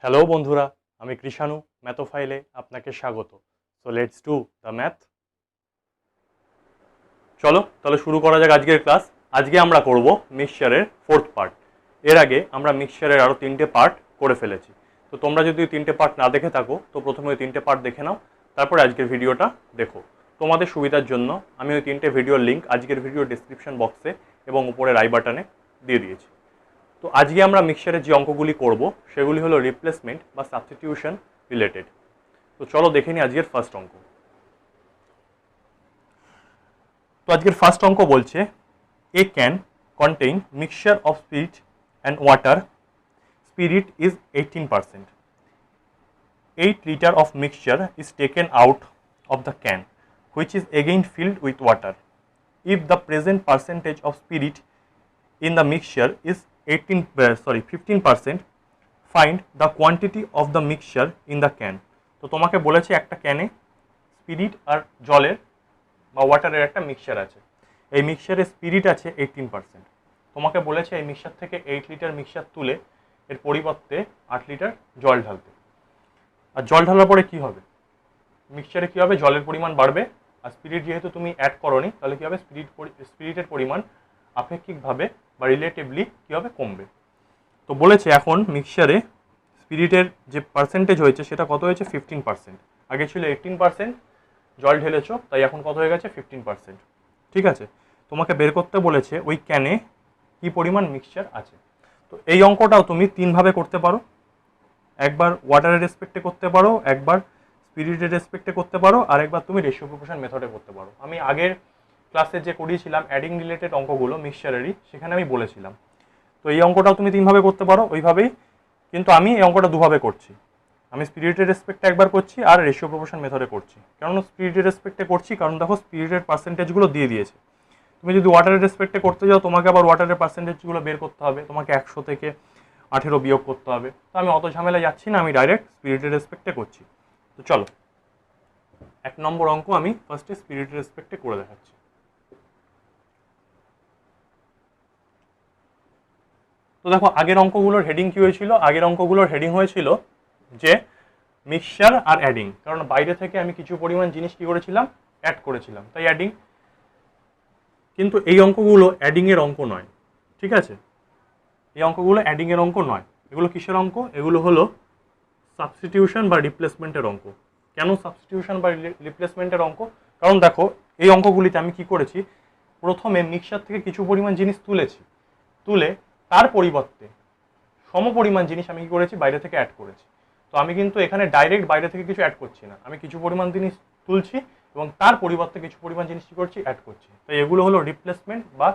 Hello বন্ধুরা, আমি কৃষাণু ম্যাথোফাইলে আপনাকে স্বাগত। So let's do the math. চলো তাহলে শুরু করা যাক আজকের ক্লাস। আজকে আমরা করব মিক্সচারের ফোর্থ পার্ট। এর আগে আমরা মিক্সচারের আরও 3টে পার্ট করে ফেলেছি। তো তোমরা যদি 3টে পার্ট না দেখে থাকো তো প্রথমে ওই 3টে পার্ট দেখে নাও, তারপরে আজকের ভিডিওটা দেখো। তোমাদের সুবিধার জন্য আমি ওই 3টে ভিডিওর লিঙ্ক আজকের ভিডিও ডিসক্রিপশন বক্সে এবং উপরের আই বাটনে দিয়ে দিয়েছি। তো আজকে আমরা মিক্সচারের যে অঙ্কগুলি করব সেগুলি হলো রিপ্লেসমেন্ট বা সাবস্টিটিউশন রিলেটেড। তো চলো দেখে নিই আজকের ফার্স্ট অঙ্ক। তো আজকের ফার্স্ট অঙ্ক বলছে A can contain mixture of spirit and water, spirit is 18%. 8 liter of mixture is taken out of the can, which is again filled with water. If the present percentage of spirit in the mixture is 15%, find the quantity of the mixture in the can. তো তোমাকে বলেছে একটা ক্যানে spirit আর জলের বা ওয়াটারের একটা mixture আছে। এই মিক্সচারে spirit আছে 18%। তোমাকে বলেছে এই মিক্সচার থেকে 8 লিটার মিক্সচার তুলে এর পরিবর্তে 8 লিটার জল ঢালতে। আর জল ঢালার পরে কি হবে? মিক্সচারে কি হবে? জলের পরিমাণ বাড়বে। আর স্পিরিট যেহেতু তুমি অ্যাড করোনি, তাহলে কি হবে? স্পিরিটের পরিমাণ আপেক্ষিকভাবে বা রিলেটিভলি কি হবে? কমবে। তো বলেছে এখন মিক্সচারে স্পিরিটের যে পার্সেন্টেজ হয়েছে সেটা কত হয়েছে? 15%। আগে ছিল 18%, জল ঢেলেছো তাই এখন কত হয়ে গেছে? 15%। ঠিক আছে, তোমাকে বের করতে বলেছে ওই ক্যানে কি পরিমাণ মিক্সচার আছে। তো এই অঙ্কটাও তুমি তিনভাবে করতে পারো। একবার ওয়াটারের রেসপেক্টে করতে পারো, একবার স্পিরিটের রেসপেক্টে করতে পারো, আর একবার তুমি রেশিও প্রপোর্শন মেথডে করতে পারো। আমি আগের ক্লাসে যে করিয়েছিলাম অ্যাডিং রিলেটেড অঙ্কগুলো মিক্সচারেরই, সেখানে আমি বলেছিলাম। তো এই অঙ্কটাও তুমি তিনভাবে করতে পারো ওইভাবেই, কিন্তু আমি এই অঙ্কটা দুভাবে করছি। আমি স্পিরিটের রেসপেক্টে একবার করছি আর রেশিও প্রপোর্শন মেথডে করছি। কেন স্পিরিটের রেসপেক্টে করছি? কারণ দেখো স্পিরিটের পার্সেন্টেজগুলো দিয়ে দিয়েছে। তুমি যদি ওয়াটারের রেসপেক্টে করতে যাও তোমাকে আবার ওয়াটারের পার্সেন্টেজগুলো বের করতে হবে, তোমাকে 100 থেকে 18 বিয়োগ করতে হবে। তো আমি অত ঝামেলায় যাচ্ছি না, আমি ডাইরেক্ট স্পিরিটের রেসপেক্টে করছি। তো চলো 1 নম্বর অঙ্ক আমি ফার্স্টে স্পিরিটের রেসপেক্টে করে দেখাচ্ছি। তো দেখো আগের অঙ্কগুলোর হেডিং কি হয়েছিল? আগের অঙ্কগুলোর হেডিং হয়েছিল যে মিক্সচার আর অ্যাডিং, কারণ বাইরে থেকে আমি কিছু পরিমাণ জিনিস কি করেছিলাম? অ্যাড করেছিলাম, তাই অ্যাডিং। কিন্তু এই অঙ্কগুলো অ্যাডিং এর অঙ্ক নয়। ঠিক আছে, এই অঙ্কগুলো অ্যাডিং এর অঙ্ক নয়। এগুলো কিসের অঙ্ক? এগুলো হলো সাবস্টিটিউশন বা রিপ্লেসমেন্টের অঙ্ক। কেন সাবস্টিটিউশন বা রিপ্লেসমেন্টের অঙ্ক? কারণ দেখো এই অঙ্কগুলিতে আমি কি করেছি, প্রথমে মিক্সচার থেকে কিছু পরিমাণ জিনিস তুলেছি, তুলে তার পরিবর্তে সম পরিমাণ জিনিস আমি কি করেছি? বাইরে থেকে অ্যাড করেছি। তো আমি কিন্তু এখানে ডাইরেক্ট বাইরে থেকে কিছু অ্যাড করছি না, আমি কিছু পরিমাণ জিনিস তুলছি এবং তার পরিবর্তে কিছু পরিমাণ জিনিস কি করছি? অ্যাড করছি। তাই এগুলো হলো রিপ্লেসমেন্ট বা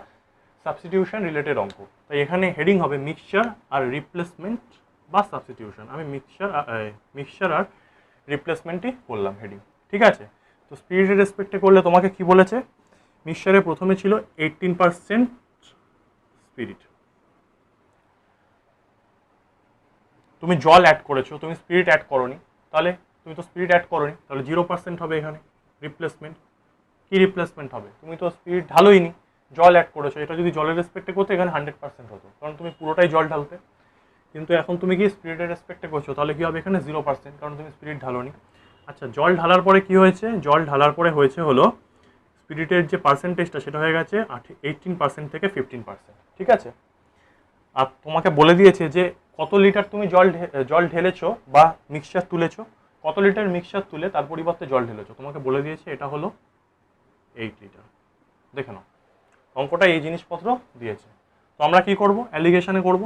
সাবস্টিটিউশন রিলেটেড অঙ্ক। তাই এখানে হেডিং হবে মিক্সচার আর রিপ্লেসমেন্ট বা সাবস্টিটিউশন। আমি মিক্সচার আর রিপ্লেসমেন্টই করলাম হেডিং। ঠিক আছে, তো স্পিরিটের রেসপেক্টে করলে তোমাকে কি বলেছে? মিক্সচারে প্রথমে ছিল 18% স্পিরিট, তুমি জল অ্যাড করেছো, তুমি স্পিরিট অ্যাড করোনি, তাহলে তুমি তো স্পিরিট অ্যাড করোনি, তাহলে 0% হবে এখানে রিপ্লেসমেন্ট। কি রিপ্লেসমেন্ট হবে? তুমি তো স্পিরিট ঢালোইনি, জল অ্যাড করেছো। এটা যদি জলের রেসপেক্টে করতে এখানে 100% হতো, কারণ তুমি পুরোটাই জল ঢালতে। কিন্তু এখন তুমি কি স্পিরিটের রেসপেক্টে করছো, তাহলে কি হবে? এখানে 0%, কারণ তুমি স্পিরিট ঢালোনি। আচ্ছা, জল ঢালার পরে কি হয়েছে? জল ঢালার পরে হয়েছে হলো স্পিরিটের যে পার্সেন্টেজটা সেটা হয়ে গেছে 18% থেকে 15%। ঠিক আছে, আর তোমাকে বলে দিয়েছে যে কত লিটার তুমি জল ঢেলেছো বা মিক্সচার তুলেছো, কত লিটার মিক্সচার তুলে তার পরিবর্তে জল ঢেলেছো। তোমাকে বলে দিয়েছে এটা হলো 8 লিটার। দেখে নাও অঙ্কটা এই জিনিসপত্র দিয়েছে। তো আমরা কি করব? অ্যালিগেশনে করব।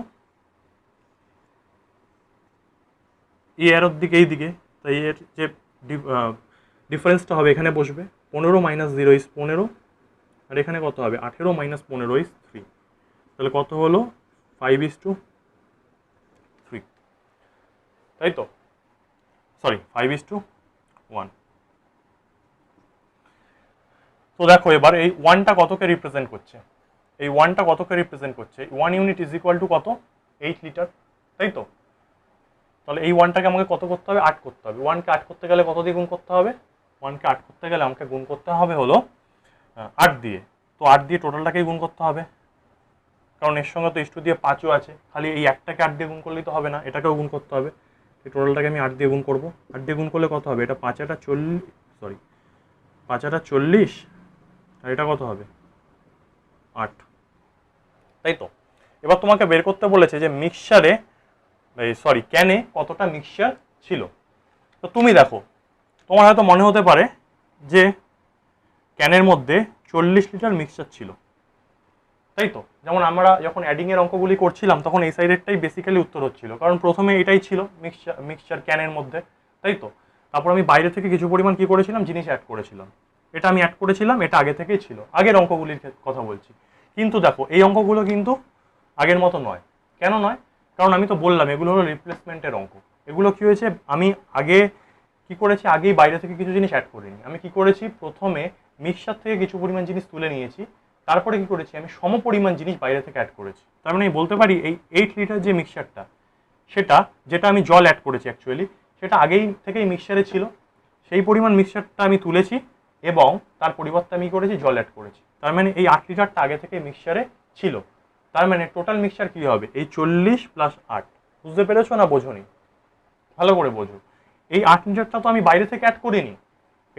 এই এরোর দিকে এই দিকে, তাই এর যে ডিফারেন্সটা হবে এখানে বসবে। 15 - 0 = 15, আর এখানে কত হবে? 18 - 15 = 3। তাহলে কত হলো? 5:3, তাই তো? সরি, 5:1। তো দেখো এবার এই ওয়ানটা কতকে রিপ্রেজেন্ট করছে? এই ওয়ানটা কতকে রিপ্রেজেন্ট করছে? 1 ইউনিট ইজ ইকুয়াল টু কত? 8 লিটার, তাই তো? তাহলে এই ওয়ানটাকে আমাকে কত করতে হবে? 8 করতে হবে। 1কে 8 করতে গেলে কত দিয়ে গুণ করতে হবে? 1কে 8 করতে গেলে আমাকে গুণ করতে হবে হলো 8 দিয়ে। তো 8 দিয়ে টোটালটাকেই গুণ করতে হবে, কারণ এর সঙ্গে তো ইস্টু দিয়ে 5ও আছে। খালি এই একটাকে 8 দিয়ে গুণ করলেই তো হবে না, এটাকেও গুণ করতে হবে। এই টোটালটাকে আমি 8 দিয়ে গুণ করবো। 8 দিয়ে গুণ করলে কত হবে? এটা 5 8 40, সরি 5 8 40, আর এটা কত হবে? 8, তাই তো। এবার তোমাকে বের করতে বলেছে যে মিক্সচারে, সরি ক্যানে কতটা মিক্সচার ছিল। তো তুমি দেখো, তোমার হয়তো মনে হতে পারে যে ক্যানের মধ্যে 40 লিটার মিক্সচার ছিল, তাই তো। যেমন আমরা যখন অ্যাডিংয়ের অঙ্কগুলি করছিলাম তখন এই সাইডেরটাই বেসিক্যালি উত্তর হচ্ছিল, কারণ প্রথমে এটাই ছিল মিক্সচার ক্যানের মধ্যে, তাই তো। তারপর আমি বাইরে থেকে কিছু পরিমাণ কি করেছিলাম, জিনিস অ্যাড করেছিলাম। এটা আমি অ্যাড করেছিলাম, এটা আগে থেকেই ছিল, আগের অঙ্কগুলির কথা বলছি। কিন্তু দেখো এই অঙ্কগুলো কিন্তু আগের মতো নয়। কেন নয়? কারণ আমি তো বললাম এগুলো হলো রিপ্লেসমেন্টের অঙ্ক। এগুলো কি হয়েছে, আমি আগে কি করেছি, আগেই বাইরে থেকে কিছু জিনিস অ্যাড করিনি। আমি কি করেছি, প্রথমে মিক্সচার থেকে কিছু পরিমাণ জিনিস তুলে নিয়েছি, তারপরে কি করেছি, আমি সম পরিমাণ জিনিস বাইরে থেকে অ্যাড করেছি। তার মানে আমি বলতে পারি এই 8 লিটার যে মিক্সচারটা, সেটা যেটা আমি জল অ্যাড করেছি অ্যাকচুয়ালি, সেটা আগেই থেকেই মিক্সচারে ছিল। সেই পরিমাণ মিক্সচারটা আমি তুলেছি এবং তার পরিবর্তে আমি করেছি জল অ্যাড করেছি। তার মানে এই 8 লিটারটা আগে থেকে মিক্সচারে ছিল। তার মানে টোটাল মিক্সচার কি হবে, এই 40 প্লাস 8। বুঝতে পেরেছো না বোঝোনি? ভালো করে বোঝো। এই 8 লিটারটা তো আমি বাইরে থেকে অ্যাড করিনি,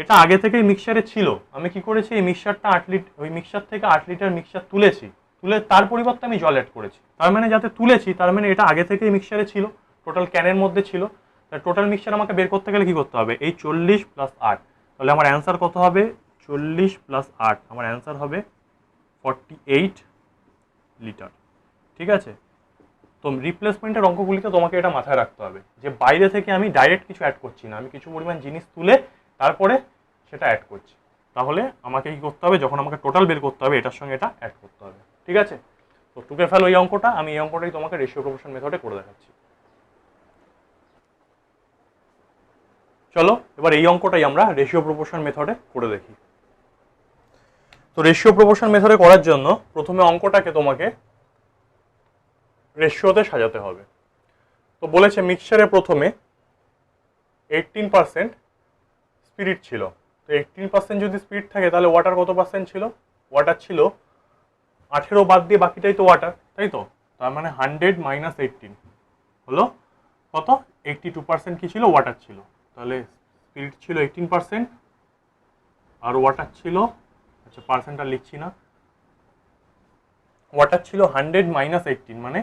এটা আগে থেকেই মিক্সচারে ছিল। আমি কি করেছি, এই মিক্সচারটা 8 লিটার, ওই মিক্সচার থেকে 8 লিটার মিক্সচার তুলেছি, তুলে তার পরিবর্তে আমি জল অ্যাড করেছি। তার মানে যাতে তুলেছি, তার মানে এটা আগে থেকেই মিক্সচারে ছিল, টোটাল ক্যানের মধ্যে ছিল। তার টোটাল মিক্সচার আমাকে বের করতে গেলে কি করতে হবে, এই 40 প্লাস 8। তাহলে আমার অ্যান্সার কত হবে, 40 প্লাস 8, আমার অ্যান্সার হবে 48 লিটার। ঠিক আছে? তো রিপ্লেসমেন্টের অঙ্কগুলিতে তোমাকে এটা মাথায় রাখতে হবে যে বাইরে থেকে আমি ডাইরেক্ট কিছু অ্যাড করছি না, আমি কিছু পরিমাণ জিনিস তুলে তারপরে সেটা অ্যাড করছি। তাহলে আমাকে কি করতে হবে, যখন আমাকে টোটাল বের করতে হবে এটার সঙ্গে এটা অ্যাড করতে হবে। ঠিক আছে? তো টুকে ফেলো এই অঙ্কটা, আমি এই অঙ্কটাই তোমাকে রেশিও প্রপোর্শন মেথডে করে দেখাচ্ছি। চলো এবার এই অঙ্কটাই আমরা রেশিও প্রপোর্শন মেথডে করে দেখি। তো রেশিও প্রপোর্শন মেথডে করার জন্য প্রথমে অঙ্কটাকে তোমাকে রেশিওতে সাজাতে হবে। তো বলেছে মিক্সচারে প্রথমে 18% স্পিরিট ছিল। তো 18% যদি স্পিরিট থাকে তাহলে ওয়াটার কত পার্সেন্ট ছিল, ওয়াটার ছিল 18 বাদ দিয়ে বাকিটাই তো ওয়াটার, তাই তো। তার মানে 100 মাইনাস 18 হলো কত, 82% কি ছিল, ওয়াটার ছিল। তাহলে স্পিরিট ছিল 18% আর ওয়াটার ছিল, আচ্ছা পার্সেন্টটা লিখছি না, ওয়াটার ছিল 100 মাইনাস 18 মানে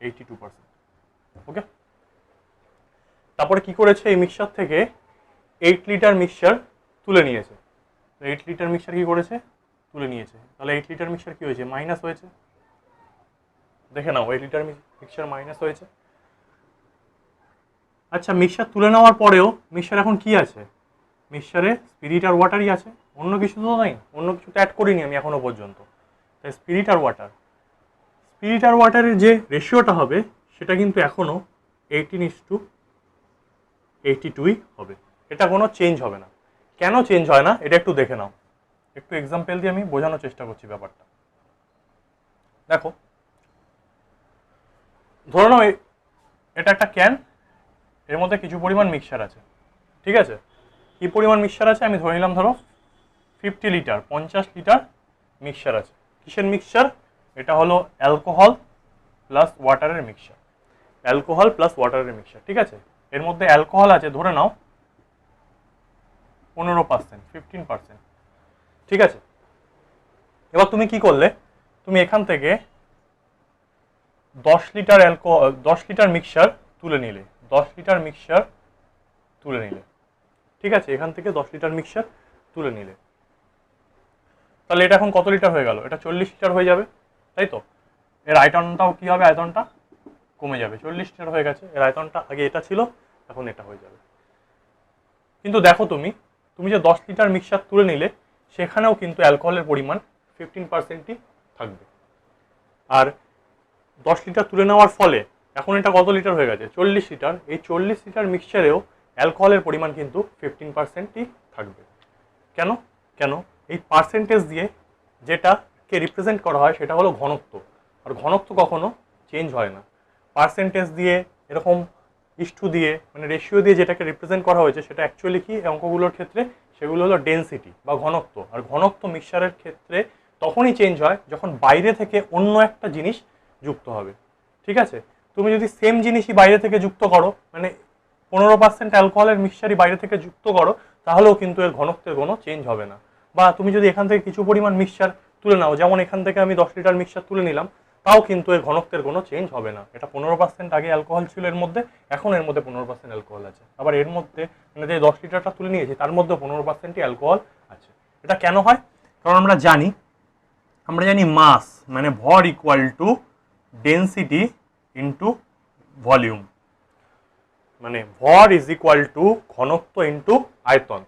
82%। ওকে, তারপরে কি করেছে, এই মিক্সচার থেকে 8 লিটার মিক্সচার তুলে নিয়েছে। 8 লিটার মিক্সচার কি করেছে, তুলে নিয়েছে। তাহলে 8 লিটার মিক্সচার কি হয়েছে, মাইনাস হয়েছে। দেখে নাও 8 লিটার মিক্সচার মাইনাস হয়েছে। আচ্ছা মিক্সচার তুলে নেওয়ার পরেও মিক্সচার এখন কি আছে, মিক্সচারে স্পিরিট আর ওয়াটারই আছে, অন্য কিছু তো নাই, অন্য কিছু তো অ্যাড করিনি আমি এখনো পর্যন্ত। তাই স্পিরিট আর ওয়াটার, স্পিরিট আর ওয়াটারের যে রেশিওটা হবে সেটা কিন্তু এখনো 18:82 হবে। এটা কোনো চেঞ্জ হবে না। কেন চেঞ্জ হয় না এটা একটু দেখে নাও, একটু এক্সাম্পল দিয়ে আমি বোঝানোর চেষ্টা করছি ব্যাপারটা। দেখো, ধরে নাও এটা একটা ক্যান, এর মধ্যে কিছু পরিমাণ মিক্সচার আছে। ঠিক আছে, কি পরিমাণ মিক্সচার আছে, আমি ধরে নিলাম ধরো 50 লিটার, 50 লিটার মিক্সচার আছে। কিসের মিক্সচার, এটা হলো অ্যালকোহল প্লাস ওয়াটারের মিক্সচার, অ্যালকোহল প্লাস ওয়াটারের মিক্সচার। ঠিক আছে, এর মধ্যে অ্যালকোহল আছে ধরে নাও 15%, 15%। ঠিক আছে, এবার তুমি কি করলে, তুমি এখান থেকে 10 লিটার 10 লিটার মিক্সচার তুলে নিলে, 10 লিটার মিক্সচার তুলে নিলে। ঠিক আছে, এখান থেকে 10 লিটার মিক্সচার তুলে নিলে, তাহলে এটা এখন কত লিটার হয়ে গেল, এটা 40 লিটার হয়ে যাবে, তাই তো। এর আয়তনটাও কি হবে, আয়তনটা কমে যাবে, 40 লিটার হয়ে গেছে। এর আয়তনটা আগে এটা ছিল, এখন এটা হয়ে যাবে। কিন্তু দেখো তুমি, তুমি যে 10 লিটার মিক্সচার তুলে নিলে সেখানেও কিন্তু অ্যালকোহলের পরিমাণ 15%ই থাকবে। আর 10 লিটার তুলে নেওয়ার ফলে এখন এটা কত লিটার হয়ে গেছে, 40 লিটার। এই 40 লিটার মিক্সচারেও অ্যালকোহলের পরিমাণ কিন্তু 15%ই থাকবে। কেন কেন এই পার্সেন্টেজ দিয়ে যেটাকে রিপ্রেজেন্ট করা হয় সেটা হলো ঘনত্ব, আর ঘনত্ব কখনো চেঞ্জ হয় না। পার্সেন্টেজ দিয়ে এরকম ইস্টু দিয়ে মানে রেশিও দিয়ে যেটাকে রিপ্রেজেন্ট করা হয়েছে সেটা অ্যাকচুয়ালি কি অঙ্কগুলোর ক্ষেত্রে, সেগুলো হলো ডেনসিটি বা ঘনত্ব। আর ঘনত্ব মিক্সচারের ক্ষেত্রে তখনই চেঞ্জ হয় যখন বাইরে থেকে অন্য একটা জিনিস যুক্ত হবে। ঠিক আছে, তুমি যদি সেম জিনিসই বাইরে থেকে যুক্ত করো, মানে 15% অ্যালকোহলের মিক্সচারই বাইরে থেকে যুক্ত করো, তাহলেও কিন্তু এর ঘনত্বের কোনো চেঞ্জ হবে না। বা তুমি যদি এখান থেকে কিছু পরিমাণ মিক্সচার তুলে নাও, যেমন এখান থেকে আমি 10 লিটার মিক্সচার তুলে নিলাম, তাও কিন্তু এর ঘনত্বের কোনো চেঞ্জ হবে না। এটা 15% আগে অ্যালকোহল ছিল এর মধ্যে, এখন এর মধ্যে 15% অ্যালকোহল আছে। আবার এর মধ্যে মানে যে 10 লিটারটা তুলে নিয়েছি তার মধ্যে 15%ই অ্যালকোহল আছে। এটা কেন হয়? কারণ আমরা জানি মাস মানে ভর equal to density into volume, মানে ভর ইজ ইকুয়াল টু ঘনত্ব ইন্টু আয়তন।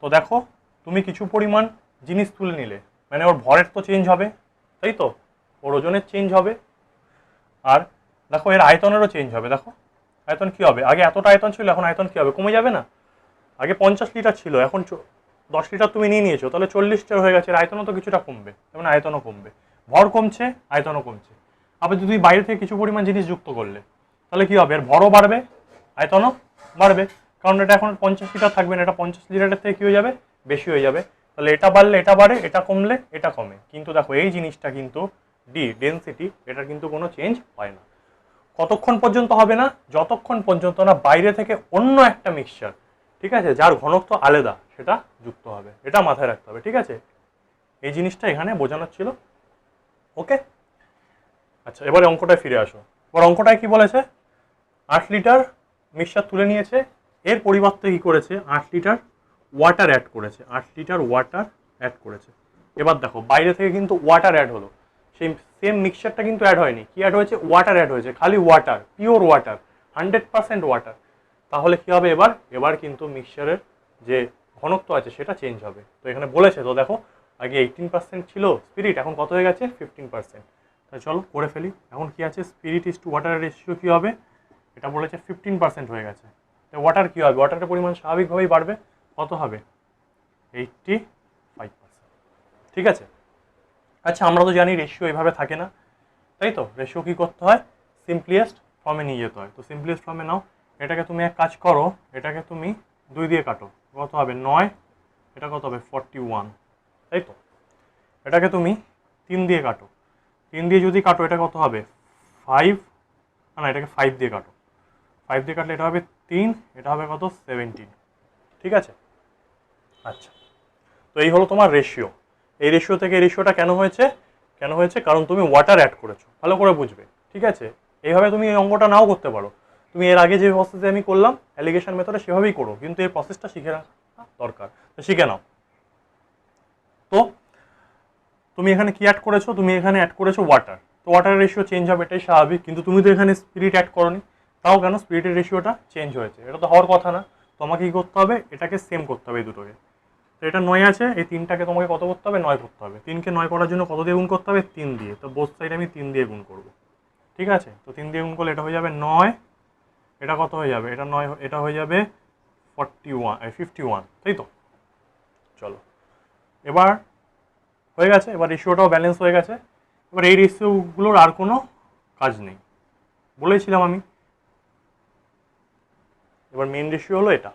তো দেখো তুমি কিছু পরিমাণ জিনিস তুলে নিলে, মানে ওর ভরের তো চেঞ্জ হবে, তাই তো, ওর ওজনের চেঞ্জ হবে, আর দেখো এর আয়তনেরও চেঞ্জ হবে। দেখো আয়তন কি হবে, আগে এতটা আয়তন ছিল, এখন আয়তন কি হবে, কমে যাবে না? আগে 50 লিটার ছিল, এখন 10 লিটার তুমি নিয়ে নিয়েছো, তাহলে 40 লিটার হয়ে গেছে, এর আয়তনও তো কিছুটা কমবে, মানে আয়তনও কমবে, ভর কমছে আয়তনও কমছে। আবার যদি বাইরে থেকে কিছু পরিমাণ জিনিস যুক্ত করলে, তাহলে কি হবে, এর ভরও বাড়বে আয়তনও বাড়বে, কারণ এটা এখন 50 লিটার থাকবে না, এটা 50 লিটারের থেকে কি হয়ে যাবে, বেশি হয়ে যাবে। তাহলে এটা বাড়লে এটা বাড়ে, এটা কমলে এটা কমে, কিন্তু দেখো এই জিনিসটা কিন্তু ডেনসিটি, এটার কিন্তু কোনো চেঞ্জ হয় না। কতক্ষণ পর্যন্ত হবে না? যতক্ষণ পর্যন্ত না বাইরে থেকে অন্য একটা মিক্সচার, ঠিক আছে, যার ঘনত্ব আলাদা, সেটা যুক্ত হবে। এটা মাথায় রাখতে হবে, ঠিক আছে? এই জিনিসটা এখানে বোঝানোর ছিল। ওকে, আচ্ছা এবারে অঙ্কটায় ফিরে আসো। এবার অঙ্কটায় কি বলেছে, 8 লিটার মিক্সচার তুলে নিয়েছে, এর পরিবর্তে কি করেছে, 8 লিটার ওয়াটার অ্যাড করেছে, 8 লিটার ওয়াটার অ্যাড করেছে। এবার দেখো বাইরে থেকে কিন্তু ওয়াটার অ্যাড হলো, সেই সেম মিক্সচারটা কিন্তু অ্যাড হয়নি, কি অ্যাড হয়েছে, ওয়াটার অ্যাড হয়েছে, খালি ওয়াটার, পিওর ওয়াটার, 100% ওয়াটার। তাহলে কি হবে, এবার কিন্তু মিক্সচারের যে ঘনত্ব আছে সেটা চেঞ্জ হবে। তো এখানে বলেছে, তো দেখো আগে 18% ছিল স্পিরিট, এখন কত হয়ে গেছে, 15%। তাহলে চলো করে ফেলি। এখন কি আছে, স্পিরিট ইস টু ওয়াটারের রেশিও কি হবে, এটা বলেছে 15% হয়ে গেছে। তো ওয়াটার কি হবে, ওয়াটারের পরিমাণ স্বাভাবিকভাবেই বাড়বে, কত হবে, 85%, ঠিক আছে? আচ্ছা আমরা তো জানি রেশিও এইভাবে থাকে না, তাই তো, রেশিও কি করতে হয়, সিম্পলিয়েস্ট ফর্মে নিয়ে যেতে হয়। তো সিম্পলিয়েস্ট ফর্মে নাও, এটাকে তুমি এক কাজ করো, এটাকে তুমি 2 দিয়ে কাটো, কত হবে 9, এটা কত হবে 41, তাই তো। এটাকে তুমি 3 দিয়ে কাটো, 3 দিয়ে যদি কাটো এটা কত হবে 5, না এটাকে 5 দিয়ে কাটো, 5 দিয়ে কাটলে এটা হবে 3, এটা হবে কত 17, ঠিক আছে? আচ্ছা, তো এই হলো তোমার রেশিও। এই রেশিও থেকে এই রেশিওটা কেন হয়েছে, কারণ তুমি ওয়াটার অ্যাড করেছো, ভালো করে বুঝবে, ঠিক আছে? এইভাবে তুমি এই অঙ্কটা নাও করতে পারো, তুমি এর আগে যে প্রসেসে আমি করলাম অ্যালিগেশন মেথডে সেভাবেই করো, কিন্তু এই প্রসেসটা শিখে রাখা দরকার, তো শিখে নাও। তো তুমি এখানে কি অ্যাড করেছো, তুমি এখানে অ্যাড করেছো ওয়াটার, তো ওয়াটারের রেশিও চেঞ্জ হবে, এটাই স্বাভাবিক, কিন্তু তুমি তো এখানে স্পিরিট অ্যাড করোনি, তাও কেন স্পিরিটের রেশিওটা চেঞ্জ হয়েছে, এটা তো হওয়ার কথা না। তোমাকে কি করতে হবে, এটাকে সেম করতে হবে এই দুটোকে। তো এটা 9 আছে, এই 3টাকে তোমাকে কত করতে হবে, 9 করতে হবে। 3কে 9 করার জন্য কত দিয়ে গুণ করতে হবে, 3 দিয়ে। তো বোথ সাইড আমি 3 দিয়ে গুণ করব, ঠিক আছে? তো 3 দিয়ে গুণ করলে এটা হয়ে যাবে 9, এটা কত হয়ে যাবে, এটা 9, এটা হয়ে যাবে 51, তাই তো। চলো এবার হয়ে গেছে, এবার রেশিওটাও ব্যালেন্স হয়ে গেছে। এবার এই রেশিওগুলোর আর কোনো কাজ নেই, বলেছিলাম আমি। এবার মেন রেশিও হলো এটা।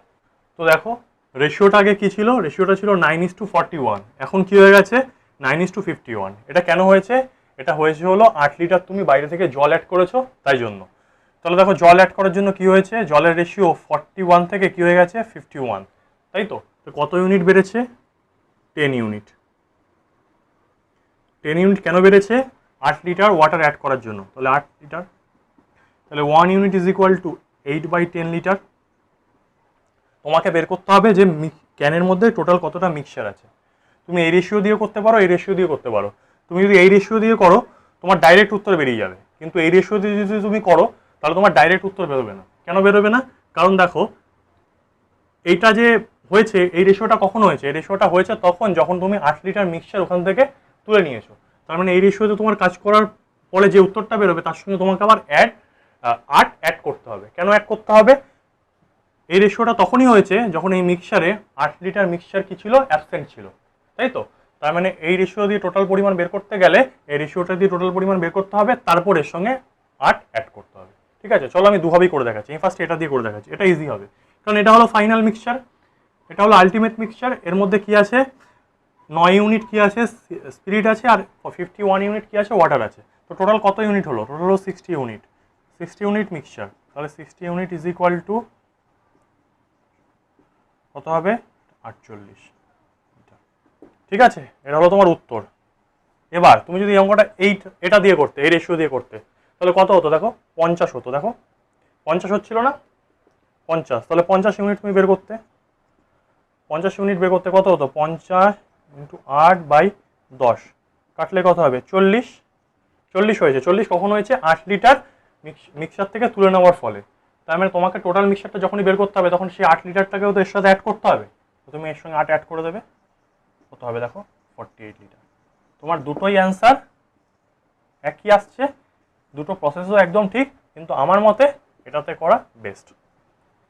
তো দেখো রেশিওটা আগে কি ছিল, রেশিওটা ছিল 9:41, এখন কি হয়ে গেছে 9:51। এটা কেন হয়েছে, এটা হয়েছে হলো 8 লিটার তুমি বাইরে থেকে জল অ্যাড করেছো তাই জন্য। তাহলে দেখো জল অ্যাড করার জন্য কি হয়েছে, জলের রেশিও 41 থেকে কি হয়ে গেছে 51, তাই তো। তো কত ইউনিট বেড়েছে, 10 ইউনিট। 10 ইউনিট কেন বেড়েছে, 8 লিটার ওয়াটার অ্যাড করার জন্য। তাহলে 8 লিটার, তাহলে 1 unit is equal to 8/10 litre. তোমাকে বের করতে হবে যে ক্যানের মধ্যে টোটাল কতটা মিক্সচার আছে। তুমি এই রেশিও দিয়ে করতে পারো, এই রেশিও দিয়ে করতে পারো। তুমি যদি এই রেশিও দিয়ে করো তোমার ডাইরেক্ট উত্তর বেরিয়ে যাবে, কিন্তু এই রেশিও দিয়ে যদি তুমি করো তাহলে তোমার ডাইরেক্ট উত্তর বেরোবে না। কেন বেরোবে না, কারণ দেখো এইটা যে হয়েছে, এই রেশিওটা কখন হয়েছে, এই রেশিওটা হয়েছে তখন যখন তুমি 8 লিটার মিক্সচার ওখান থেকে তুলে নিয়েছো। তার মানে এই রেশিওতে তোমার কাজ করার পরে যে উত্তরটা বেরোবে তার সঙ্গে তোমাকে আবার 8 অ্যাড করতে হবে। কেন অ্যাড করতে হবে, এই রেশিওটা তখনই হয়েছে যখন এই মিক্সচারে 8 লিটার মিক্সচার কি ছিল, অ্যাবসেন্ট ছিল, তাই তো। তার মানে এই রেশিও দিয়ে টোটাল পরিমাণ বের করতে গেলে এই রেশিওটা দিয়ে টোটাল পরিমাণ বের করতে হবে, তারপর এর সঙ্গে 8 অ্যাড করতে হবে, ঠিক আছে? চলো আমি দুভাবেই করে দেখাচ্ছি, আমি ফার্স্ট এটা দিয়ে করে দেখাচ্ছি, এটা ইজি হবে, কারণ এটা হলো ফাইনাল মিক্সচার, এটা হলো আলটিমেট মিক্সচার। এর মধ্যে কি আছে, 9 ইউনিট কি আছে, স্পিরিট আছে, আর 51 ইউনিট কি আছে, ওয়াটার আছে। তো টোটাল কত ইউনিট হলো, টোটাল হলো 60 ইউনিট। 60 ইউনিট মিক্সচার, তাহলে 60 ইউনিট ইজ ইকুয়াল টু কত হবে 48। ঠিক আছে, এটা হলো তোমার উত্তর। এবার তুমি যদি এই অঙ্কটা এটা দিয়ে করতে, এই রেশিও দিয়ে করতে, তাহলে কত হতো দেখো 50 হতো। দেখো 50 হচ্ছিল না 50, তাহলে 50 ইউনিট তুমি বের করতে, 50 ইউনিট বের করতে কত হতো 50 ইন্টু 8/10 কাটলে কত হবে 40। 40 হয়েছে। 40 কখন হয়েছে 8 লিটার মিক্সার থেকে তুলে নেওয়ার ফলে। তার মানে তোমাকে টোটাল মিক্সারটা যখনই বের করতে হবে তখন সেই 8 লিটারটাকেও তো এর সাথে অ্যাড করতে হবে, তো তুমি এর সঙ্গে 8 অ্যাড করে দেবে, কত হবে দেখো 48 লিটার। তোমার দুটোই অ্যান্সার একই আসছে, দুটো প্রসেসও একদম ঠিক, কিন্তু আমার মতে এটাতে করা বেস্ট।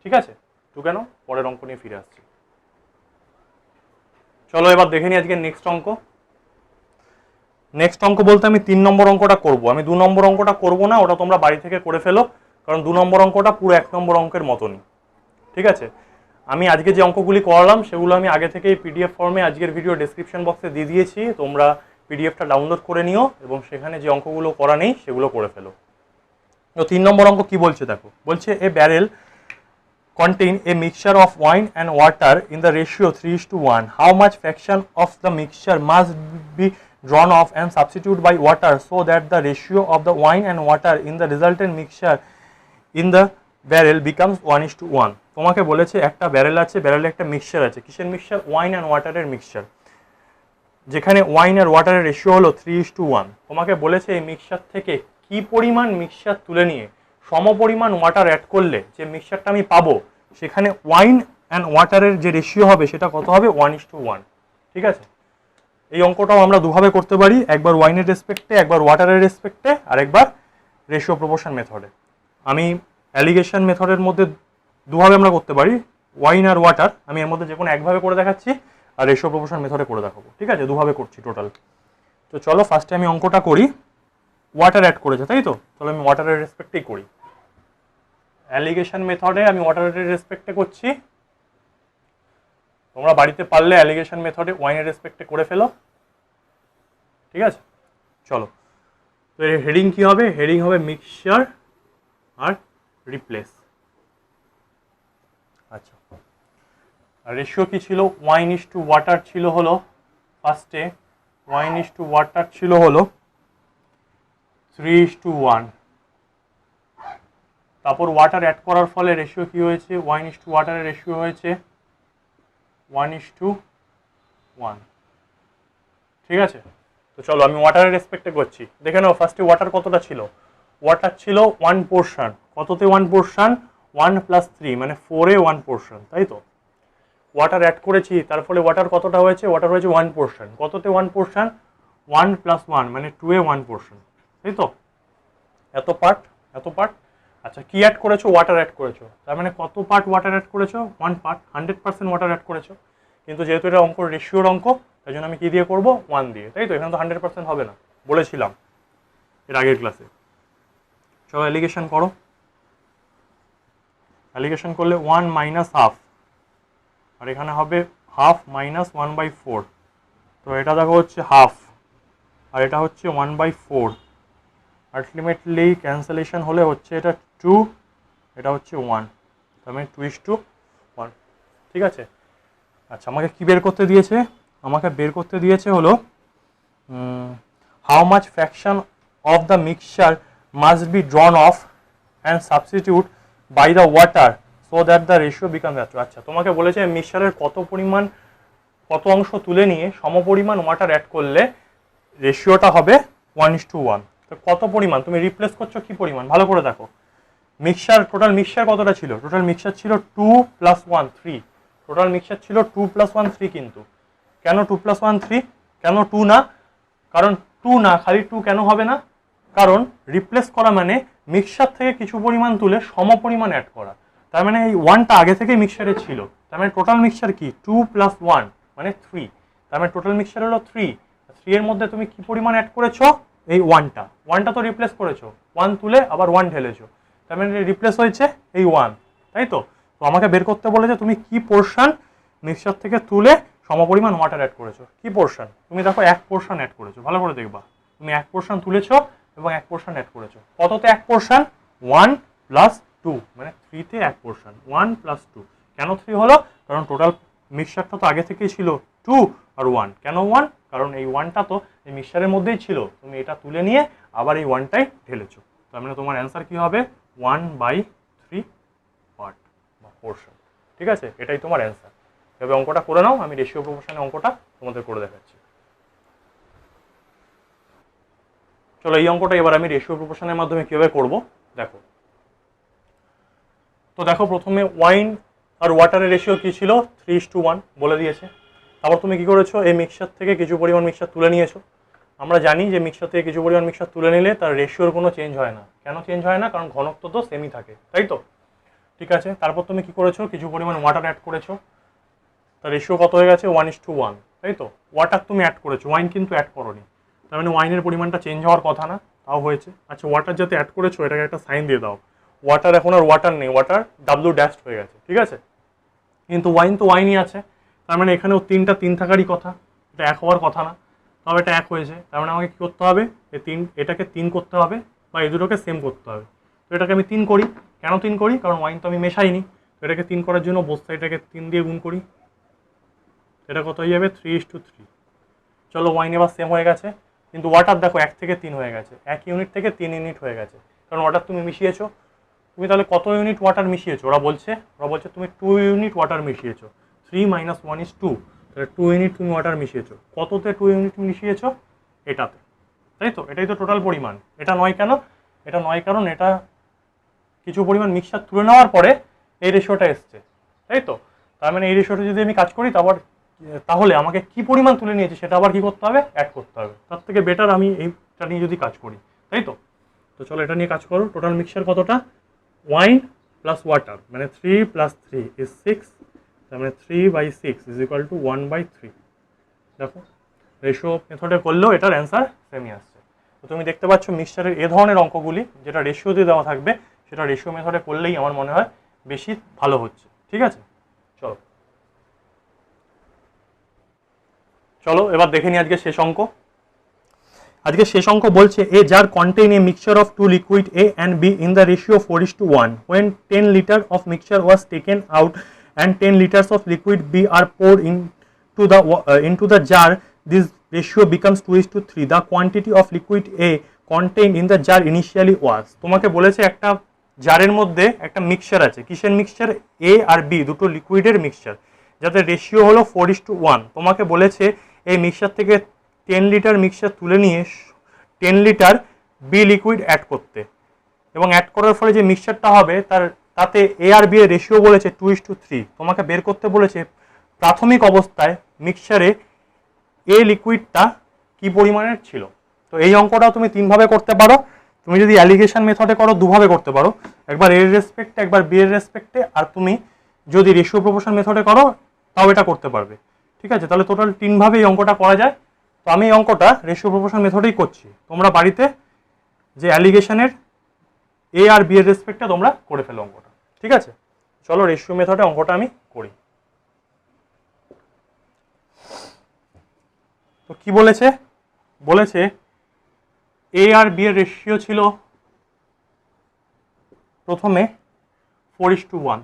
ঠিক আছে, তো কেন পরের অঙ্ক নিয়ে ফিরে আসছি। চলো এবার দেখে নিই আজকে নেক্সট অঙ্ক। নেক্সট অঙ্ক বলতে আমি 3 নম্বর অঙ্কটা করব, আমি 2 নম্বর অঙ্কটা করব না, ওটা তোমরা বাড়ি থেকে করে ফেলো, কারণ 2 নম্বর অঙ্কটা পুরো 1 নম্বর অঙ্কের মতনই। ঠিক আছে, আমি আজকে যে অঙ্কগুলি করালাম সেগুলো আমি আগে থেকেই পিডিএফ ফর্মে আজকের ভিডিও ডেসক্রিপশন বক্সে দিয়ে দিয়েছি, তোমরা পিডিএফটা ডাউনলোড করে নিও এবং সেখানে যে অঙ্কগুলো করা নেই সেগুলো করে ফেলো। তো 3 নম্বর অঙ্ক কি বলছে দেখো, বলছে এ barrel contain a mixture of wine and water in the ratio 3:1. How much fraction of the mixture must be drawn off and substituted by water so that the ratio of the wine and water in the resultant mixture in the barrel becomes 1:1? তোমাকে বলেছে একটা barrel আছে, ব্যারেলে একটা mixture আছে, কিসের mixture wine and ওয়াটারের mixture, যেখানে wine আর ওয়াটারের ratio হলো 3:1। তোমাকে বলেছে এই মিক্সচার থেকে কি পরিমাণ মিক্সচার তুলে নিয়ে সমপরিমাণ ওয়াটার অ্যাড করলে যে মিক্সচারটা আমি পাবো সেখানে ওয়াইন অ্যান্ড ওয়াটারের যে রেশিও হবে সেটা কত হবে 1:1। ঠিক আছে, এই অঙ্কটাও আমরা দুভাবে করতে পারি, একবার ওয়াইনের রেসপেক্টে, একবার ওয়াটারের রেসপেক্টে, আর একবার রেশিও প্রপোর্শন মেথডে। আমি অ্যালিগেশন মেথডের মধ্যে দুভাবে আমরা করতে পারি, ওয়াইন আর ওয়াটার, আমি এর মধ্যে যে কোনো একভাবে করে দেখাচ্ছি, আর রেশিও প্রপোর্শন মেথডে করে দেখাবো। ঠিক আছে, দুভাবে করছি টোটাল। তো চলো ফার্স্টে আমি অঙ্কটা করি। ওয়াটার অ্যাড করেছে তাই তো, তাহলে আমি ওয়াটারের রেসপেক্টেই করি। অ্যালিগেশন মেথডে আমি ওয়াটারের রেসপেক্টে করছি, তোমরা বাড়িতে পারলে অ্যালিগেশন মেথডে ওয়াইনের রেসপেক্টে করে ফেলো। ঠিক আছে, চলো। তো এর হেডিং কি হবে, হেডিং হবে মিক্সচার আর রিপ্লেস। আচ্ছা, আর রেশিও কি ছিল, ওয়াইন ইস টু ওয়াটার ছিল হলো ফার্স্টে, ওয়াইন ইস টু ওয়াটার ছিল হলো 3:1। তারপর ওয়াটার অ্যাড করার ফলে রেশিও কি হয়েছে, ওয়াইন ইস টু ওয়াটারের রেশিও হয়েছে 1:1। ঠিক আছে, তো চলো আমি ওয়াটারের রেসপেক্টে করছি। দেখে নাও ফার্স্টে ওয়াটার কতটা ছিল, ওয়াটার ছিল 1 পোর্শন, কততে 1 পোর্শন 1 + 3 মানে 4-এ 1 পোর্শন, তাই তো। ওয়াটার অ্যাড করেছি, তার ফলে ওয়াটার কতটা হয়েছে, ওয়াটার হয়েছে 1 পোর্শন, কততে 1 পোর্শন 1 + 1 মানে 2-এ 1 পোর্শন, তাই তো। এত পার্ট এত পার্ট। আচ্ছা, কি অ্যাড করেছো, ওয়াটার অ্যাড করেছো, তার মানে কত পার্ট ওয়াটার অ্যাড করেছো 1 পার্ট, 100% ওয়াটার অ্যাড করেছো। কিন্তু যেহেতু এটা অঙ্ক রেশিওর অঙ্ক, তাই জন্য আমি কি দিয়ে করবো 1 দিয়ে, তাই তো। এখানে তো 100% হবে না, বলেছিলাম এর আগের ক্লাসে। চলো অ্যালিগেশন করো, অ্যালিগেশন করলে 1 - হাফ, আর এখানে হবে হাফ মাইনাস 1/4, তো এটা দেখো হচ্ছে হাফ আর এটা হচ্ছে 1/4, আলটিমেটলি ক্যান্সেলেশন হলে হচ্ছে এটা 2, এটা হচ্ছে 1, তার মানে 2:1। ঠিক আছে, আচ্ছা আমাকে কি বের করতে দিয়েছে, আমাকে বের করতে দিয়েছে হলো how much fraction of the mixture must be drawn off and substitute by the water so that the ratio become that. আচ্ছা, তোমাকে বলেছে মিক্সচারের কত অংশ তুলে নিয়ে সমপরিমাণ ওয়াটার অ্যাড করলে রেশিওটা হবে 1:1। তো কত পরিমাণ তুমি রিপ্লেস করছো, কি পরিমাণ, ভালো করে দেখো। মিক্সচার, টোটাল মিক্সচার কতটা ছিল, টোটাল মিক্সচার ছিল 2 + 1 3, টোটাল মিক্সচার ছিল 2 + 1 3। কিন্তু কেন 2 + 1 3, কেন 2 না, কারণ 2 না, খালি 2 কেন হবে না, কারণ রিপ্লেস করা মানে মিক্সচার থেকে কিছু পরিমাণ তুলে সমপরিমাণ অ্যাড করা। তার মানে এই 1টা আগে থেকে মিক্সচারে ছিল, তার মানে টোটাল মিক্সচার কি 2 + 1 মানে 3, তার মানে টোটাল মিক্সচার হলো 3। 3 এর মধ্যে তুমি কি পরিমাণ অ্যাড করেছো, এই 1টা তো রিপ্লেস করেছো, 1 তুলে আবার 1 ঢেলেছো, তার মানে রিপ্লেস হয়েছে এই 1, তাই তো। তো আমাকে বের করতে বলেছে তুমি কি পোর্শন মিক্সচার থেকে তুলে সমপরিমাণ ওয়াটার অ্যাড করেছো, কি পোর্শন। তুমি দেখো 1 পোর্শন অ্যাড করেছো, ভালো করে দেখবা, তুমি 1 পোর্শন তুলেছো এবং 1 পোর্শন অ্যাড করেছো। কততে 1 পোর্শন 1 প্লাস 2, মানে 3-তে 1 পোর্শন, 1 প্লাস 2। কেন 3 হলো? কারণ টোটাল মিক্সচারটা তো আগে থেকেই ছিল 2 আর 1। কেন 1? কারণ এই 1টা তো এই মিক্সচারের মধ্যেই ছিল, তুমি এটা তুলে নিয়ে আবার এই 1টাই ঢেলেছো। তার মানে তোমার অ্যান্সার কি হবে? 1/3 পার্ট বা পোর্শন। ঠিক আছে, এটাই তোমার অ্যান্সার। তবে অঙ্কটা করে নাও, আমি রেশিও প্রপোর্শনের অঙ্কটা তোমাদের করে দেখাচ্ছি। চলো এই অঙ্কটা এবার আমি রেশিও প্রপোর্শনের মাধ্যমে কীভাবে করবো দেখো। তো দেখো প্রথমে ওয়াইন আর ওয়াটারের রেশিও কী ছিল? 3:1 বলে দিয়েছে। তারপর তুমি কী করেছো? এই মিক্সচার থেকে কিছু পরিমাণ মিক্সচার তুলে নিয়েছো। আমরা জানি যে মিক্সচার থেকে কিছু পরিমাণ মিক্সচার তুলে নিলে তার রেশিওর কোনো চেঞ্জ হয় না। কেন চেঞ্জ হয় না? কারণ ঘনত্ব তো সেমই থাকে, তাই তো? ঠিক আছে, তারপর তুমি কী করেছো? কিছু পরিমাণ ওয়াটার অ্যাড করেছো। তার রেশিও কত হয়ে গেছে? 1:1, তাই তো? ওয়াটার তুমি অ্যাড করেছো, ওয়াইন কিন্তু অ্যাড করোনি। তার মানে ওয়াইনের পরিমাণটা চেঞ্জ হওয়ার কথা না, তাও হয়েছে। আচ্ছা, ওয়াটার যাতে অ্যাড করেছো এটাকে একটা সাইন দিয়ে দাও। ওয়াটার এখন আর ওয়াটার নেই, ওয়াটার ডাব্লিউ ড্যাশড হয়ে গেছে, ঠিক আছে? কিন্তু ওয়াইন তো ওয়াইনই আছে। তার মানে এখানেও 3টা 3 থাকারই কথা, এটা 1 হওয়ার কথা না। তবে এটা 1 হয়েছে, তার মানে আমাকে কী করতে হবে? এটাকে 3 করতে হবে, বা এই দুটোকে সেম করতে হবে। তো এটাকে আমি 3 করি। কেন 3 করি? কারণ ওয়াইন তো আমি মেশাইনি। তো এটাকে 3 করার জন্য বোথ সাইডটাকে 3 দিয়ে গুণ করি। এটা কত হয়ে যাবে? 3:3। চলো ওয়াইন এবার সেম হয়ে গেছে, কিন্তু ওয়াটার দেখো 1 থেকে 3 হয়ে গেছে, 1 ইউনিট থেকে 3 ইউনিট হয়ে গেছে, কারণ ওয়াটার তুমি মিশিয়েছো। তুমি তাহলে কত ইউনিট ওয়াটার মিশিয়েছো? ওরা বলছে তুমি 2 ইউনিট ওয়াটার মিশিয়েছো। 3 - 1 = 2, তাহলে 2 ইউনিট তুমি ওয়াটার মিশিয়েছো। কততে 2 ইউনিট মিশিয়েছো? এটাতে, তাই তো? এটাই তো টোটাল পরিমাণ। এটা নয় কেন? এটা নয় কারণ এটা কিছু পরিমাণ মিক্সচার তুলে নেওয়ার পরে এই রেশিওটা এসছে, তাই তো? তার মানে এই রেশিওটা যদি আমি কাজ করি তাহলে আমাকে কি পরিমাণ তুলে নিয়েছি সেটা আবার কি করতে হবে? অ্যাড করতে হবে। তার থেকে বেটার আমি এইটা নিয়ে যদি কাজ করি, তাই তো? তো চলো এটা নিয়ে কাজ করো। টোটাল মিক্সচার কতটা? ওয়াইন প্লাস ওয়াটার মানে 3 + 3 = 6, তার মানে 3/6 = 1/3। দেখো রেশিও মেথডে করলেও এটার অ্যান্সার সেমই আসছে। তো তুমি দেখতে পাচ্ছ মিক্সচারের এ ধরনের অঙ্কগুলি যেটা রেশিও দিয়ে দেওয়া থাকবে সেটা রেশিও মেথডে করলেই আমার মনে হয় বেশি ভালো হচ্ছে। ঠিক আছে, চলো চলো এবার দেখে নিই আজকে শেষ অঙ্ক। আজকে শেষ অঙ্ক বলছে a jar contain a mixture of two liquid A and B in the ratio 4:1 when 10 liters of mixture was taken out and 10 liters of liquid B are poured into the jar. This ratio becomes 2:3. The quantity of liquid A contained in the jar initially was. তোমাকে বলেছে একটা জারের মধ্যে একটা mixture আছে। কিসের mixture? এ আর B দুটো লিকুইডের mixture, যাতে রেশিও হলো 4:1। তোমাকে বলেছে এই মিক্সচার থেকে 10 লিটার মিক্সচার তুলে নিয়ে 10 লিটার বি লিকুইড অ্যাড করতে, এবং অ্যাড করার ফলে যে মিক্সচারটা হবে তাতে এ আর বি এর রেশিও বলেছে 2:3। তোমাকে বের করতে বলেছে প্রাথমিক অবস্থায় মিক্সচারে এ লিকুইডটা কি পরিমাণের ছিল। তো এই অঙ্কটাও তুমি 3 ভাবে করতে পারো। তুমি যদি অ্যালিগেশন মেথডে করো 2 ভাবে করতে পারো, একবার এর রেসপেক্টে একবার বি এর রেসপেক্টে, আর তুমি যদি রেশিও প্রপোর্শন মেথডে করো তাও এটা করতে পারবে। ঠিক আছে, তাহলে টোটাল 3 ভাবে এই অঙ্কটা করা যায়। তো আমি এই অঙ্কটা রেশিও প্রপোর্শন মেথডেই করছি। তোমরা বাড়িতে যে অ্যালিগেশনের এ আর বি এর রেসপেক্টে তোমরা করে ফেলো অঙ্কটা। ঠিক আছে, চলো রেশিও মেথডে অঙ্কটা আমি করি। তো কি বলেছে? বলেছে এ আর বি এর রেশিও ছিল প্রথমে 4:1,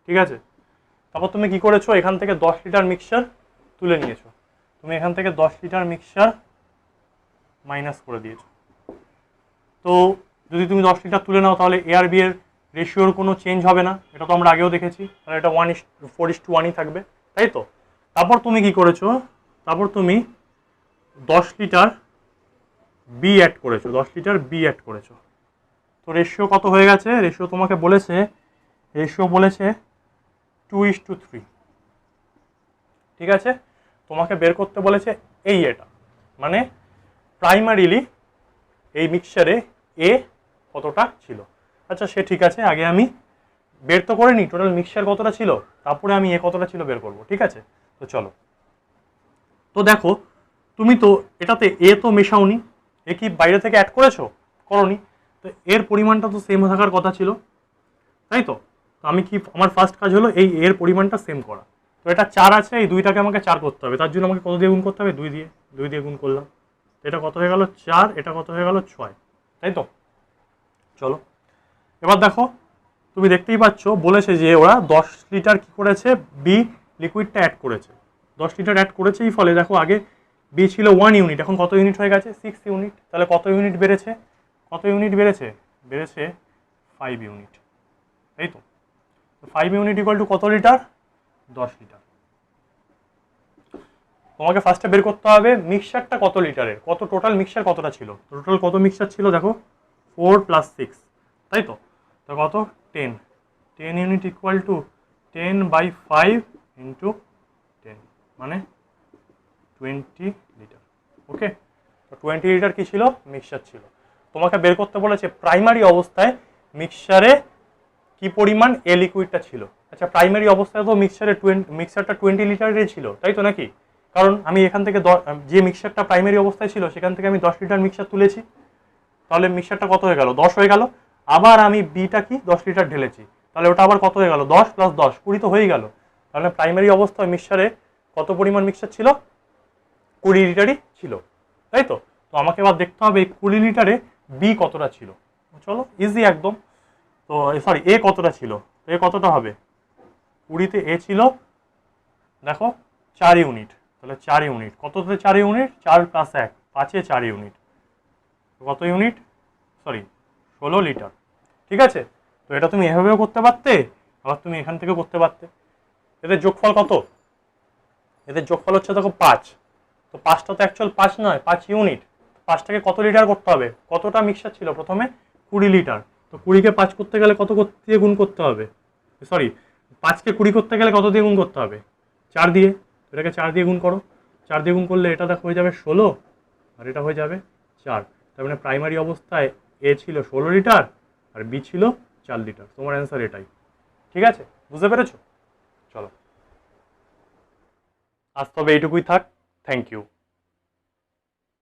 ঠিক আছে? তারপর তুমি কি করেছো? এখান থেকে 10 লিটার মিক্সচার তুলে নিয়েছো। তুমি এখান থেকে 10 লিটার মিক্সচার মাইনাস করে দিয়েছো। তো যদি তুমি 10 লিটার তুলে নাও তাহলে এ আর বি এর রেশিওর কোনো চেঞ্জ হবে না, এটা তো আমরা আগেও দেখেছি। তাহলে এটা 4:1ই থাকবে, তাই তো? তারপর তুমি কি করেছো? তারপর তুমি 10 লিটার বি অ্যাড করেছো, 10 লিটার বি অ্যাড করেছো। তো রেশিও কত হয়ে গেছে? রেশিও তোমাকে বলেছে 2:3। ঠিক আছে, তোমাকে বের করতে বলেছে এটা, মানে প্রাইমারিলি এই মিক্সচারে এ কতটা ছিল। আচ্ছা সে ঠিক আছে, আগে আমি বের তো করে নিই টোটাল মিক্সচার কতটা ছিল, তারপরে আমি এ কতটা ছিল বের করব। ঠিক আছে, তো চলো। তো দেখো তুমি তো এটাতে এ তো মেশাওনি, এ কি বাইরে থেকে অ্যাড করেছো? করনি। তো এর পরিমাণটা তো সেম থাকার কথা ছিল, তাই তো? আমি কি, আমার ফার্স্ট কাজ হলো এই এর পরিমাণটা সেম করা। তো এটা 4 আছে, এই 2টাকে আমাকে 4 করতে হবে। তার জন্য আমাকে কত দিয়ে গুণ করতে হবে? 2 দিয়ে গুণ করলাম। এটা কত হয়ে গেল? 4। এটা কত হয়ে গেল? 6, তাই তো? চলো এবার দেখো, তুমি দেখতেই পাচ্ছ বলেছে যে ওরা 10 লিটার কি করেছে, বি লিকুইডটা অ্যাড করেছে। 10 লিটার অ্যাড করেছেই ফলে দেখো আগে বি ছিল 1 ইউনিট, এখন কত ইউনিট হয়ে গেছে, 6 ইউনিট। তাহলে কত ইউনিট বেড়েছে, কত ইউনিট বেড়েছে, বেড়েছে 5 ইউনিট, তাই তো। 5 ইউনিট ইকুয়াল টু কত লিটার, 10 লিটার। তোমাকে ফার্স্টে বের করতে হবে মিক্সচারটা কত লিটারের, কত টোটাল মিক্সচার কতটা ছিল, টোটাল কত মিক্সচার ছিল দেখো 4 + 6, তাই তো। তো কত 10, 10 ইউনিট ইকুয়াল টু 10/5 ইন্টু 10 মানে 20 লিটার। ওকে, তো 20 লিটার কি ছিল, মিক্সচার ছিল। তোমাকে বের করতে বলেছে প্রাইমারি অবস্থায় মিক্সচারে কি পরিমাণ এ লিকুইডটা ছিল। আচ্ছা প্রাইমারি অবস্থায় তো মিক্সচারটা 20 লিটারের ছিল, তাই তো নাকি, কারণ আমি এখান থেকে যে মিক্সচারটা প্রাইমারি অবস্থায় ছিল সেখান থেকে আমি 10 লিটার মিক্সচার তুলেছি, তাহলে মিক্সচারটা কত হয়ে গেল, 10 হয়ে গেল। আবার আমি বিটা কি 10 লিটার ঢেলেছি, তাহলে ওটা আবার কত হয়ে গেল, 10 + 10 20 তো হয়েই গেল। তাহলে প্রাইমারি অবস্থায় মিক্সচারে কত পরিমাণ মিক্সচার ছিল, 20 লিটারই ছিল, তাই তো। তো আমাকে এবার দেখতে হবে 20 লিটারে বি কতটা ছিল। চলো ইজি একদম। তো সরি এ কতটা ছিল, এ কতটা হবে, 20তে এ ছিল দেখো 4 ইউনিট, তাহলে 4 ইউনিট, কততে 4 ইউনিট, 4 + 1 5-এ 4 ইউনিট, কত ইউনিট, সরি 16 লিটার। ঠিক আছে, তো এটা তুমি এভাবেও করতে পারতে, আবার তুমি এখান থেকে করতে পারতে। এদের যোগফল কত, এদের যোগফল হচ্ছে দেখো 5, তো 5টা তো অ্যাকচুয়াল 5 নয়, 5 ইউনিট। 5টাকে কত লিটার করতে হবে, কতটা মিক্সচার ছিল প্রথমে, 20 লিটার। তো 20কে 5 করতে গেলে কত দিয়ে গুণ করতে হবে, সরি 5কে 20 করতে গেলে কত দিয়ে গুণ করতে হবে, 4 দিয়ে। এটাকে 4 দিয়ে গুণ করো, 4 দিয়ে গুণ করলে এটা দেখো হয়ে যাবে 16, আর এটা হয়ে যাবে 4। তার মানে প্রাইমারি অবস্থায় এ ছিল 16 লিটার আর বি ছিল 4 লিটার। তোমার অ্যান্সার এটাই। ঠিক আছে, বুঝতে পেরেছো? চলো আজ তবে এইটুকুই থাক, থ্যাংক ইউ।